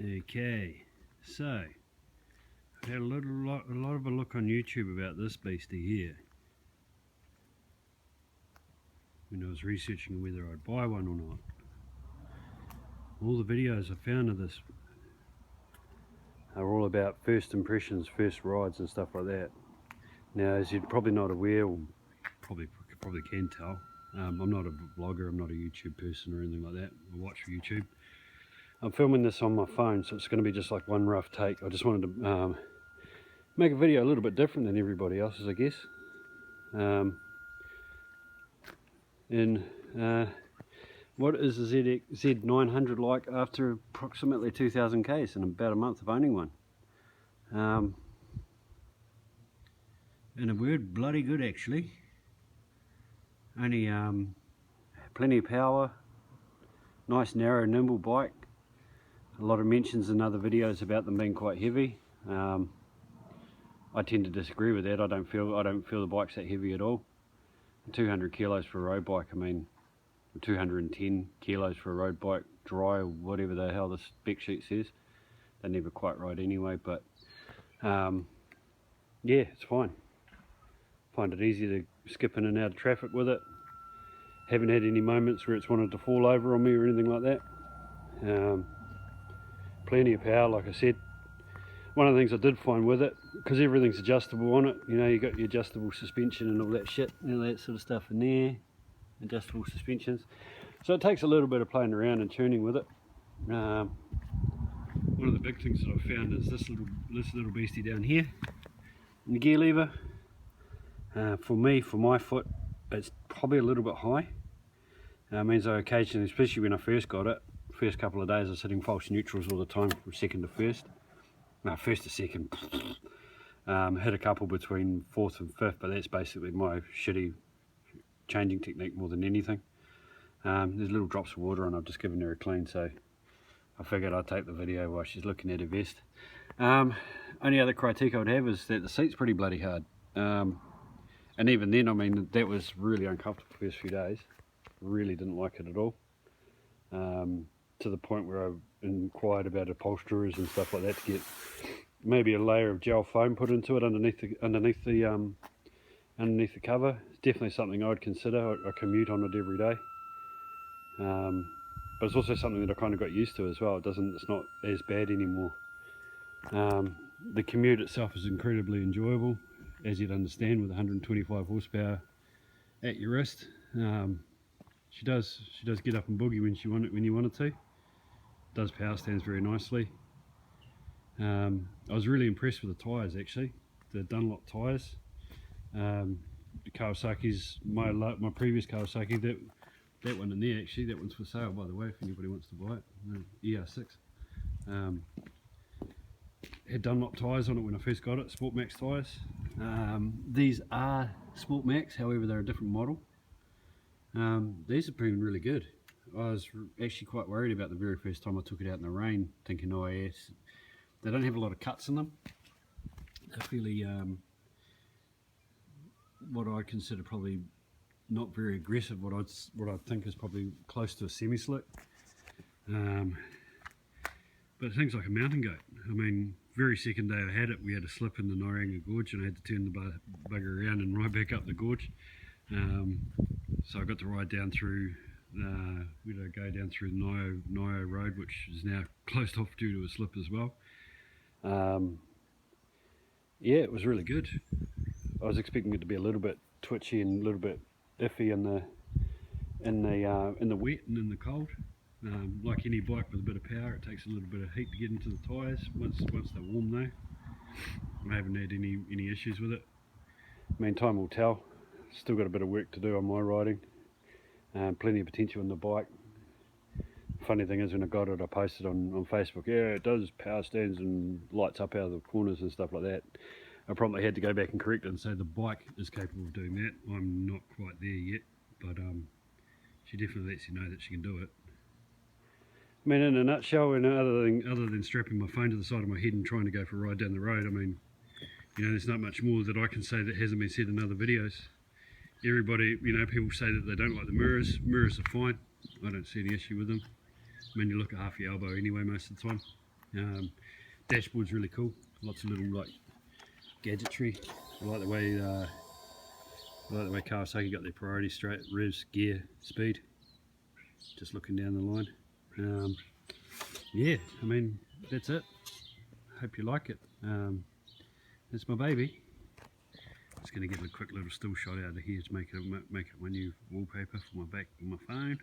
Okay, so I've had a lot of a look on YouTube about this beastie here when I was researching whether I'd buy one or not. All the videos I found of this are all about first impressions, first rides and stuff like that. Now, as you're probably not aware, or probably can tell, I'm not a vlogger, I'm not a YouTube person or anything like that. I watch for YouTube. I'm filming this on my phone, so it's going to be just like one rough take. I just wanted to make a video a little bit different than everybody else's, I guess. What is the Z900 like after approximately 2,000 Ks in about a month of owning one? In a word, bloody good actually. Only plenty of power, nice narrow nimble bike. A lot of mentions in other videos about them being quite heavy. I tend to disagree with that. I don't feel the bike's that heavy at all. 200 kilos for a road bike, I mean 210 kilos for a road bike, dry or whatever the hell the spec sheet says. They're never quite right anyway, but yeah, it's fine. Find it easy to skip in and out of traffic with it. Haven't had any moments where it's wanted to fall over on me or anything like that. Plenty of power, like I said. One of the things I did find with it, because everything's adjustable on it, you know, you got your adjustable suspension and all that shit, you know, that sort of stuff in there, adjustable suspensions. So it takes a little bit of playing around and tuning with it. One of the big things that I found is this little beastie down here, the gear lever. For me, for my foot, it's probably a little bit high. Means I occasionally, especially when I first got it, first couple of days I was hitting false neutrals all the time from second to first. No, first to second. Hit a couple between fourth and fifth, but that's basically my shitty changing technique more than anything. There's little drops of water and I've just given her a clean, so I figured I'd take the video while she's looking at her vest. Only other critique I would have is that the seat's pretty bloody hard. And even then, I mean, that was really uncomfortable the first few days. Really didn't like it at all. To the point where I inquired about upholsterers and stuff like that to get maybe a layer of gel foam put into it underneath the cover. It's definitely something I'd consider. I commute on it every day, but it's also something that I kind of got used to as well. It's not as bad anymore. The commute itself is incredibly enjoyable, as you'd understand, with 125 horsepower at your wrist. She does get up and boogie when you want it to. Does power stands very nicely. I was really impressed with the tyres actually, the Dunlop tyres. The Kawasaki's my previous Kawasaki, that one in there actually, that one's for sale by the way if anybody wants to buy it. ER6. Had Dunlop tyres on it when I first got it, Sport Max tyres. These are Sport Max, however they're a different model. These have proven really good. I was actually quite worried about the very first time I took it out in the rain, thinking, oh yes, they don't have a lot of cuts in them. They're fairly, what I'd consider probably not very aggressive, what I think is probably close to a semi-slick. But things like a mountain goat, I mean, very second day I had it, we had a slip in the Noranga Gorge and I had to turn the bugger around and ride back up the gorge. So I got to ride down through, we did go down through Nio Road, which is now closed off due to a slip as well. Yeah, it was really good. I was expecting it to be a little bit twitchy and a little bit iffy in the wet and in the cold. Like any bike with a bit of power, it takes a little bit of heat to get into the tyres. Once they're warm though, I haven't had any issues with it. I mean, time will tell. Still got a bit of work to do on my riding. Plenty of potential in the bike. Funny thing is, when I got it, I posted on Facebook, yeah, it does power stands and lights up out of the corners and stuff like that. I probably had to go back and correct it and say the bike is capable of doing that. I'm not quite there yet, but she definitely lets you know that she can do it. I mean, in a nutshell, and other than strapping my phone to the side of my head and trying to go for a ride down the road, I mean, you know, there's not much more that I can say that hasn't been said in other videos. Everybody, you know, people say that they don't like the mirrors. Mirrors are fine. I don't see any issue with them. I mean, you look at half your elbow anyway most of the time. Dashboard's really cool. Lots of little like gadgetry. I like the way Kawasaki got their priorities straight: revs, gear, speed. Just looking down the line. Yeah, I mean that's it. Hope you like it. That's my baby. Just going to get a quick little still shot out of here to make it my new wallpaper for my back on my phone.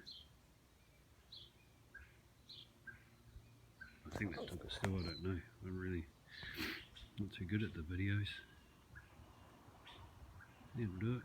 I think that took a still, I don't know. I'm really not too good at the videos. Yeah, we'll do it.